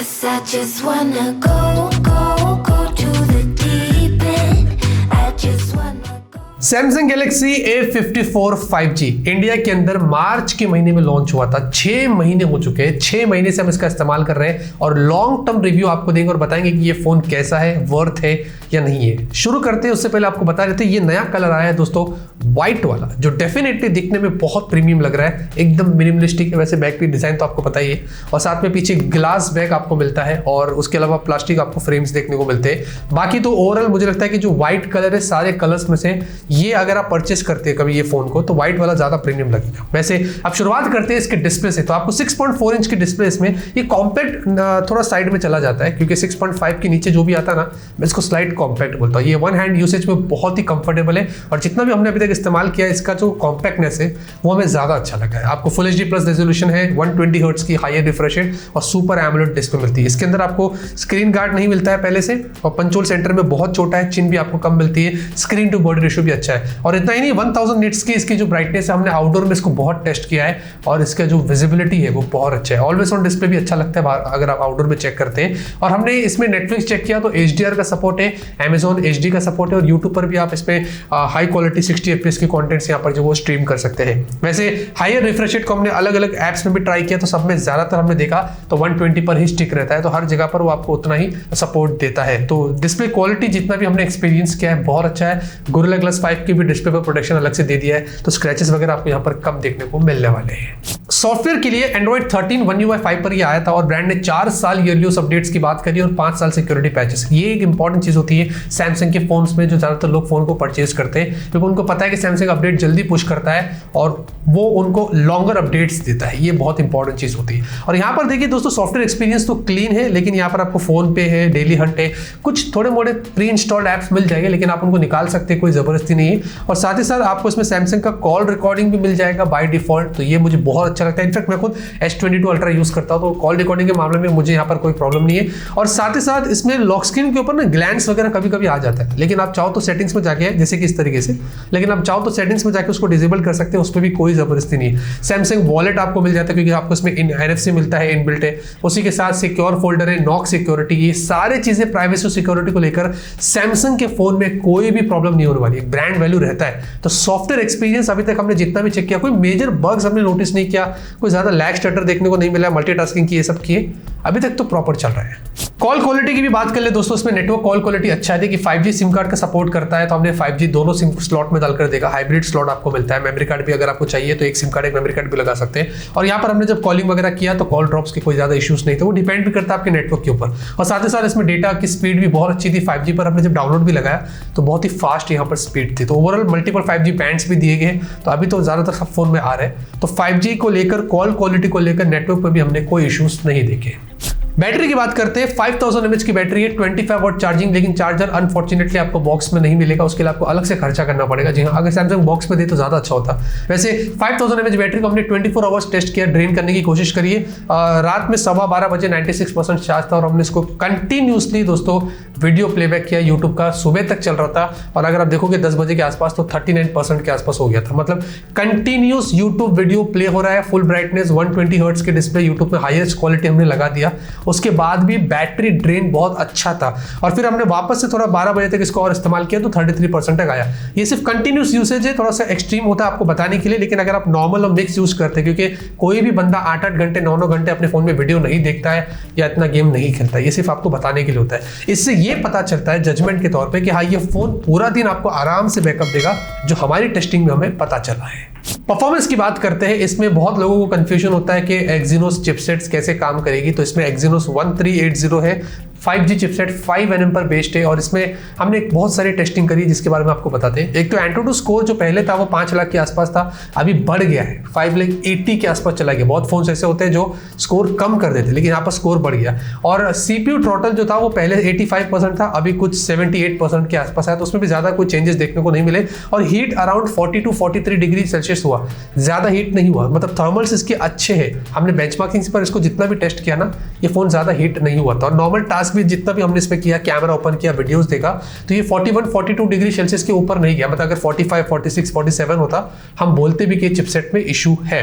'Cause I just wanna go to the deep end. I just wanna Samsung Galaxy A54 5G India के अंदर मार्च के महीने में launch हुआ था। 6 महीने हो चुके हैं, 6 महीने से हम इसका इस्तेमाल कर रहे हैं और लॉन्ग टर्म रिव्यू आपको देंगे और बताएंगे कि ये फोन कैसा है, वर्थ है या नहीं है। शुरू करते हैं उससे पहले आपको बता देते हैं ये नया कलर आया है दोस्तों, व्हाइट वाला, जो डेफिनेटली दिखने में बहुत प्रीमियम लग रहा है, एकदम मिनिमलिस्टिक। वैसे बैक की डिजाइन तो आपको पता ही है, और साथ में पीछे ग्लास बैक आपको मिलता है और उसके अलावा प्लास्टिक आपको फ्रेम्स देखने को मिलते हैं। बाकी तो ओवरऑल मुझे लगता है कि जो व्हाइट कलर है सारे कलर्स में से ये अगर आप परचेस करते हैं कभी ये फोन को तो व्हाइट वाला ज्यादा प्रीमियम लगेगा। वैसे अब शुरुआत करते हैं इसके डिस्प्ले से। तो आपको 6.4 इंच की डिस्प्ले इसमें, ये कॉम्पैक्ट थोड़ा साइड में चला जाता है क्योंकि 6.5 के नीचे जो भी आता है ना, मैं इसको स्लाइड कॉम्पैक्ट बोलता हूँ। ये वन हैंड यूसेज में बहुत ही कंफर्टेबल है और जितना भी हमने अभी तक इस्तेमाल किया है इसका जो कॉम्पैक्टनेस है वो हमें ज्यादा अच्छा लगा है। आपको फुल HD प्लस रेजोल्यूशन है, 120 हर्ट्ज की हायर रिफ्रेश रेट और सुपर एमोलेड डिस्प्ले मिलती है। इसके अंदर आपको स्क्रीन गार्ड नहीं मिलता है पहले से, और पंचोल सेंटर में बहुत छोटा है, चिन भी आपको कम मिलती है, स्क्रीन टू बॉडी रेशियो भी अच्छा है। और इतना ही नहीं, 1000 निट्स की इसकी जो ब्राइटनेस है, हमने आउटडोर में इसको बहुत टेस्ट किया है और इसका जो विजिबिलिटी है वो बहुत अच्छा है। ऑलवेज ऑन डिस्प्ले भी अच्छा लगता है अगर आप आउटडोर में चेक करते हैं। और हमने इसमें नेटफ्लिक्स चेक किया तो HDR का सपोर्ट है, Amazon HD का सपोर्ट है और यूट्यूब पर भी आप इसमें हाई क्वालिटी 60 FPS के कॉन्टेंट्स यहाँ पर जो वो स्ट्रीम कर सकते हैं। वैसे हायर रिफ्रेश रेट को हमने अलग अलग एप्स में भी ट्राई किया तो सब में ज्यादातर हमने देखा तो 120 पर ही स्टिक रहता है, तो हर जगह पर वो आपको उतना ही सपोर्ट देता है। तो डिस्प्ले क्वालिटी जितना भी हमने एक्सपीरियंस किया है बहुत अच्छा है। गोरिल्ला ग्लास 5 की भी डिस्प्ले पर प्रोटेक्शन अलग से दे दिया है, तो स्क्रैचेस वगैरह आपको यहाँ पर कम देखने को मिलने वाले हैं। सॉफ्टवेयर के लिए Android 13 One UI 5 पर ये आया था और ब्रांड ने 4 साल ईयरली अपडेट्स की बात करी और 5 साल सिक्योरिटी पैचेस। ये एक इंपॉर्टेंट चीज होती है सैमसंग के फोन्स में, जो ज्यादातर लोग फोन को परचेज करते हैं क्योंकि उनको पता है कि सैमसंग अपडेट जल्दी पुश करता है और वो उनको लॉन्गर अपडेट्स देता है। ये बहुत इंपॉर्टेंट चीज होती है। और यहाँ पर देखिए दोस्तों, सॉफ्टवेयर एक्सपीरियंस तो क्लीन है, लेकिन यहाँ पर आपको फोन पे है, डेली हंट है, कुछ थोड़े मोड़े प्री इंस्टॉल्ड एप्स मिल जाएंगे, लेकिन आप उनको निकाल सकते हैं, कोई जबरदस्ती नहीं है। और साथ ही साथ आपको इसमें सैमसंग का कॉल रिकॉर्डिंग भी मिल जाएगा बाय डिफॉल्ट, तो ये मुझे बहुत अच्छा लगता है। इनफैक्ट मैं खुद S22 अल्ट्रा यूज करता हूं तो कॉल रिकॉर्डिंग के मामले में मुझे यहाँ पर कोई प्रॉब्लम नहीं है। और साथ ही साथ इसमें लॉक स्क्रीन के ऊपर ना ग्लैंस वगैरह कभी कभी आ जाता है, लेकिन आप चाहो तो सेटिंग्स में जाके, जैसे कि इस तरीके से, लेकिन आप चाहो तो सेटिंग्स में जाके उसको डिसेबल कर सकते हैं, उसमें भी कोई जबरदस्ती नहीं है। सैमसंग वॉलेट आपको मिल जाता है क्योंकि आपको इसमें NFC मिलता है, इनबिल्ट है। उसी के साथ सिक्योर फोल्डर है, नॉक सिक्योरिटी, ये सारी चीजें प्राइवेसी और सिक्योरिटी को लेकर सैमसंग के फोन में कोई भी प्रॉब्लम नहीं होने वाली है, ब्रांड वैल्यू रहता है। तो सॉफ्टवेयर एक्सपीरियंस अभी तक हमने जितना भी चेक किया, कोई मेजर बग्स हमने नोटिस नहीं किया, कोई ज्यादा लैग स्टटर देखने को नहीं मिला, मल्टीटास्किंग की ये सब किए, अभी तक तो प्रॉपर चल रहा है। कॉल क्वालिटी की भी बात कर ले दोस्तों, इसमें नेटवर्क कॉल क्वालिटी अच्छा है कि 5G सिम कार्ड का सपोर्ट करता है, तो हमने 5G दोनों सिम स्लॉट में डालकर देखा, हाइब्रिड स्लॉट आपको मिलता है। मेमोरी कार्ड भी अगर आपको चाहिए तो एक सिम कार्ड एक मेमोरी कार्ड भी लगा सकते हैं। और यहाँ पर हमने जब कॉलिंग वगैरह किया तो कॉल ड्रॉप्स के कोई ज्यादा इश्यूज नहीं थे, वो डिपेंड भी करता है आपके नेटवर्क के ऊपर। और साथ ही साथ इसमें डेटा की स्पीड भी बहुत अच्छी थी, 5G पर हमने जब डाउनलोड भी लगाया तो बहुत ही फास्ट यहाँ पर स्पीड थी। तो ओवरऑल मल्टीपल 5G बैंड्स भी दिए गए, तो अभी तो ज्यादातर सब फोन में आ रहे हैं। तो 5G को लेकर, कॉल क्वालिटी को लेकर, नेटवर्क पर भी हमने कोई इश्यूज नहीं देखे। बैटरी की बात करते हैं, 5000 mAh की बैटरी है, 25 वाट चार्जिंग, लेकिन चार्जर अनफॉर्चुनेटली आपको बॉक्स में नहीं मिलेगा, उसके लिए आपको अलग से खर्चा करना पड़ेगा। जी हाँ, अगर सैमसंग बॉक्स में दे तो ज्यादा अच्छा होता। वैसे 5000 mAh बैटरी को हमने 24 आवर्स टेस्ट किया, ड्रेन करने की कोशिश करिए। रात में 12:15 बजे 96% चार्ज था और हमने इसको कंटिन्यूसली दोस्तों वीडियो प्लेबैक किया यूट्यूब का, सुबह तक चल रहा था। और अगर आप देखोगे 10 बजे के आसपास तो 39% के आसपास हो गया था। मतलब कंटिन्यूस यूट्यूब वीडियो प्ले हो रहा है, फुल ब्राइटनेस, 120 हर्ट्ज के डिस्प्ले, यूट्यूब में हाईएस्ट क्वालिटी हमने लगा दिया। उसके बाद भी बैटरी ड्रेन बहुत अच्छा था और फिर हमने वापस से थोड़ा 12 बजे तक इसको और इस्तेमाल किया तो 33% तक आया। ये सिर्फ कंटिन्यूस यूसेज है, थोड़ा सा एक्सट्रीम होता है आपको बताने के लिए, लेकिन अगर आप नॉर्मल और मिक्स यूज करते हैं, क्योंकि कोई भी बंदा 8-8 घंटे 9-9 घंटे अपने फोन में वीडियो नहीं देखता है या इतना गेम नहीं खेलता है, ये सिर्फ आपको बताने के लिए होता है। इससे ये पता चलता है जजमेंट के तौर पे कि हाँ, ये फोन पूरा दिन आपको आराम से बैकअप देगा, जो हमारी टेस्टिंग में हमें पता चला है। परफॉर्मेंस की बात करते हैं, इसमें बहुत लोगों को कंफ्यूजन होता है कि एक्सिनोस चिपसेट्स कैसे काम करेगी। तो इसमें एक्सिनोस 1380 है, 5G चिपसेट 5nm पर बेस्ड है और इसमें हमने बहुत सारी टेस्टिंग करी जिसके बारे में आपको बताते हैं। एक तो एंटूटू स्कोर जो पहले था वो 5 लाख के आसपास था, अभी बढ़ गया है, 580 के आसपास चला गया। बहुत फोन ऐसे होते हैं जो स्कोर कम कर देते, लेकिन यहाँ पर स्कोर बढ़ गया। और CPU थ्रॉटल जो था वो पहले 85% था, अभी कुछ 78% के आसपास है, तो उसमें भी ज्यादा कोई चेंजेस देखने को नहीं मिले। और heat around 40 to 43 degree Celsius हुआ, ज्यादा हीट नहीं हुआ, मतलब थर्मल्स इसके अच्छे हैं। हमने बेंचमार्किंग पर इसको जितना भी टेस्ट किया ना, ये फोन ज्यादा हीट नहीं हुआ था और नॉर्मल टास्क भी जितना भी हमने इसमें किया, कैमरा ओपन किया, वीडियोस देखा, तो ये 41-42 डिग्री सेल्सियस के ऊपर नहीं गया। मतलब अगर 45, 46, 47 होता हम बोलते भी कि चिपसेट में इशू है।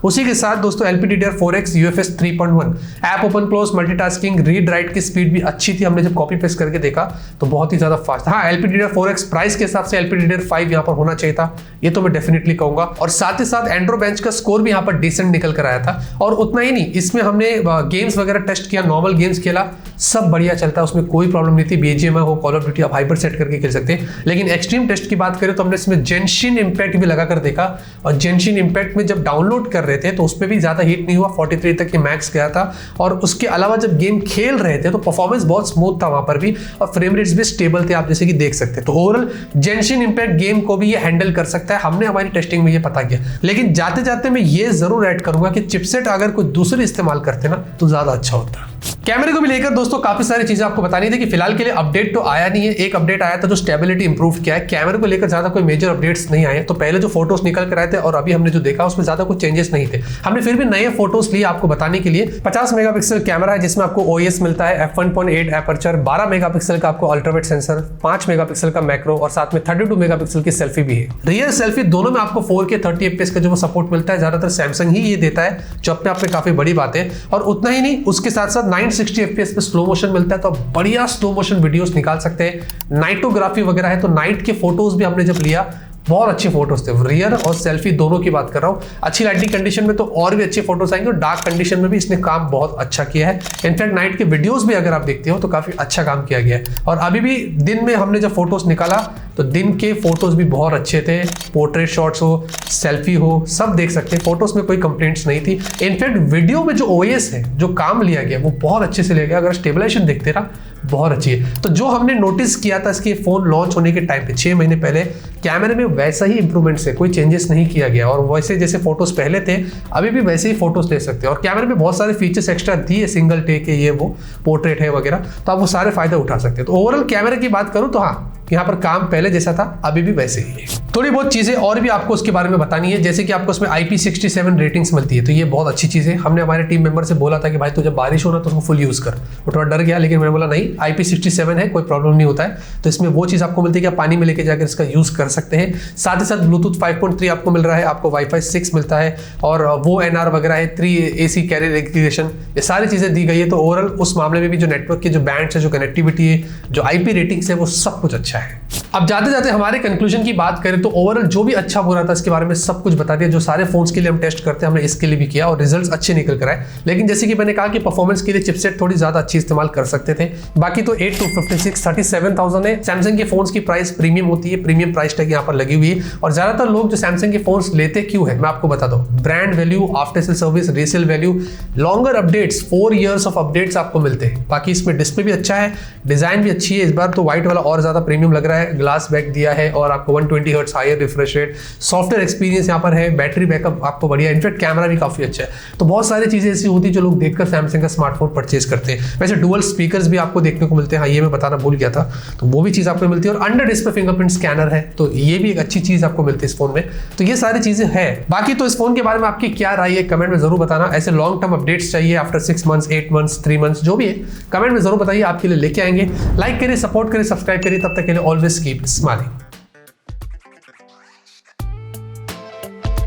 उसी के साथ दोस्तों LPDDR4X UFS 3.1, app open close, multitasking, read write की स्पीड भी अच्छी थी। हमने जब कॉपी पेस्ट करके देखा तो बहुत ही ज्यादा फास्ट। हाँ, LPDDR4X प्राइस के हिसाब से LPDDR5 यहाँ पर होना चाहिए था, ये तो मैं डेफिनेटली कहूंगा। और साथ ही साथ एंड्रो बेंच का स्कोर भी यहाँ पर डिसेंट निकल कर आया था। और उतना ही नहीं, इसमें हमने गेम्स वगैरह टेस्ट किया, नॉर्मल गेम्स खेला, सब बढ़िया चलता है, उसमें कोई प्रॉब्लम नहीं थी। BGMI हो, कॉल ऑफ ड्यूटी, आप हाइपर सेट करके खेल सकते हैं। लेकिन एक्सट्रीम टेस्ट की बात करें तो हमने इसमें जेंशिन इंपैक्ट भी लगाकर देखा, और जेंशिन इंपैक्ट में जब डाउनलोड कर रहे थे तो उसमें भी ज्यादा हीट नहीं हुआ, 43 तक ये मैक्स गया था। और उसके अलावा जब गेम खेल रहे थे तो परफॉर्मेंस बहुत स्मूथ था वहां पर भी, और फ्रेम रेट्स भी स्टेबल थे, आप जैसे कि देख सकते हैं। तो ओवरऑल जेंशिन इंपैक्ट गेम को भी ये हैंडल कर सकता है, हमने हमारी टेस्टिंग में ये पता किया। लेकिन जाते जाते मैं ये जरूर ऐड करूंगा कि चिपसेट अगर कोई दूसरे इस्तेमाल करते ना तो ज्यादा अच्छा होता। कैमरे को भी लेकर दोस्तों काफी सारी चीजें आपको बतानी थी कि फिलहाल के लिए अपडेट तो आया नहीं है। एक अपडेट आया था जो स्टेबिलिटी इंप्रूव किया है, कैमरे को लेकर ज्यादा कोई मेजर अपडेट्स नहीं आए। तो पहले जो फोटोज निकल कर आए थे और अभी हमने जो देखा उसमें ज्यादा कुछ चेंजेस नहीं थे। हमने फिर भी नए फोटोज लिए आपको बताने के लिए। 50 मेगापिक्सल कैमरा है जिसमें आपको OIS मिलता है, f1.8 एपर्चर, 12 मेगापिक्सल का आपको अल्ट्रावाइड सेंसर, 5 मेगापिक्सल का मैक्रो, और साथ में 32 मेगापिक्सल की सेल्फी भी है। रियर सेल्फी दोनों में आपको 4K 30 FPS का जो सपोर्ट मिलता है, ज्यादातर सैमसंग ही ये देता है, जो अपने आप में काफी बड़ी बात है। और उतना ही नहीं, उसके साथ साथ 960 FPS पे स्लो मोशन मिलता है, तो बढ़िया स्लो मोशन वीडियोस निकाल सकते हैं। नाइटोग्राफी वगैरह है, तो नाइट के फोटोज भी हमने जब लिया बहुत अच्छे फोटोज थे, रियर और सेल्फी दोनों की बात कर रहा हूँ। अच्छी लाइटिंग कंडीशन में तो और भी अच्छे फोटोज आएंगे, और डार्क कंडीशन में भी इसने काम बहुत अच्छा किया है। इनफैक्ट नाइट के वीडियोस भी अगर आप देखते हो तो काफी अच्छा काम किया गया है। और अभी भी दिन में हमने जब फोटोज निकाला तो दिन के फोटोज भी बहुत अच्छे थे, पोर्ट्रेट शॉट्स हो, सेल्फी हो, सब देख सकते हैं, फोटोज में कोई कंप्लेंट्स नहीं थी। इनफैक्ट वीडियो में जो OIS है, जो काम लिया गया वो बहुत अच्छे से लिया गया। अगर स्टेबलाइजेशन देखते ना बहुत अच्छी है। तो जो हमने नोटिस किया था इसके फोन लॉन्च होने के टाइम पे 6 महीने पहले, कैमरे में वैसा ही इंप्रूवमेंट्स है, कोई चेंजेस नहीं किया गया। और वैसे जैसे फोटोज पहले थे अभी भी वैसे ही फोटोज ले सकते हैं। और कैमरे में बहुत सारे फीचर्स एक्स्ट्रा दिए, सिंगल टेक है, ये वो पोर्ट्रेट है वगैरह, तो आप वो सारे फायदे उठा सकते हैं। तो ओवरऑल कैमरे की बात करूं तो हाँ, यहाँ पर काम पहले जैसा था अभी भी वैसे ही है। थोड़ी बहुत चीजें और भी आपको उसके बारे में बतानी है, जैसे कि आपको उसमें IP67 रेटिंग्स मिलती है, तो ये बहुत अच्छी चीज है। हमने हमारे टीम मेंबर से बोला था कि भाई तू जब बारिश हो ना तो उसको फुल यूज कर, वो थोड़ा डर गया, लेकिन मैंने बोला नहीं, IP67 है, कोई प्रॉब्लम नहीं होता है। तो इसमें वो चीज आपको मिलती है कि आप पानी में लेके जाकर इसका यूज कर सकते हैं। साथ ही साथ ब्लूटूथ 5.3 आपको मिल रहा है, आपको Wi-Fi 6 मिलता है, और वो NR वगैरह है, 3 AC कैरियर इंटीग्रेशन, ये सारी चीजें दी गई है। तो ओवरऑल उस मामले में भी जो नेटवर्क के जो बैंड्स है, जो कनेक्टिविटी है, जो IP रेटिंग्स है, वो सब कुछ अच्छा है। अब जाते जाते हमारे कंक्लूजन की बात करें तो ओवरऑल जो भी अच्छा बुरा था इसके बारे में सब कुछ बता दिया। जो सारे फोन्स के लिए हम टेस्ट करते हैं हमने इसके लिए भी किया, और रिजल्ट्स अच्छे निकल कर आए। लेकिन जैसे कि मैंने कहा कि परफॉर्मेंस के लिए चिपसेट थोड़ी ज्यादा अच्छी इस्तेमाल कर सकते थे। बाकी तो 8256 37,000 है। सैमसंग के फोन्स की प्राइस प्रीमियम होती है, प्रीमियम प्राइस टैग यहाँ पर लगी हुई है। और ज्यादातर लोग जो सैमसंग के फोन्स लेते क्यों है मैं आपको बता दूं, brand value, after sale service, resale value, longer updates, 4 years of updates आपको मिलते हैं। बाकी इसमें डिस्प्ले भी अच्छा है, डिजाइन भी अच्छी है। इस बार तो व्हाइट वाला और ज्यादा प्रीमियम लग रहा है, ग्लास बैक दिया है, और आपको 120 hertz higher refresh rate, software experience यहाँ पर है, बैटरी बैकअप आपको बढ़िया, इनफैक्ट कैमरा भी काफी अच्छा है। तो बहुत सारी चीजें ऐसी होती है जो लोग देखकर सैमसंग का स्मार्टफोन परचेज करते हैं। वैसे डुअल स्पीकर्स भी आपको देखने को मिलते हैं, हाँ ये मैं बताना भूल गया था, तो वो भी चीज आपको मिलती है। और अंडर डिस्प्ले फिंगरप्रिंट स्कैनर है, तो ये भी एक अच्छी चीज आपको मिलती है इस फोन में। तो ये सारी चीजें है। बाकी तो इस फोन के बारे में आपकी क्या राय है कमेंट में जरूर बताना। ऐसे लॉन्ग टर्म अपडेट्स चाहिए आफ्टर 6 मंथ्स, 8 मंथ्स, 3 मंथ्स, जो भी है कमेंट में जरूर बताइए, आपके लिए लेके आएंगे। लाइक करिए, सपोर्ट करिए, सब्सक्राइब करिए। तब तक के लिए ऑलवेज कीप स्माइलिंग।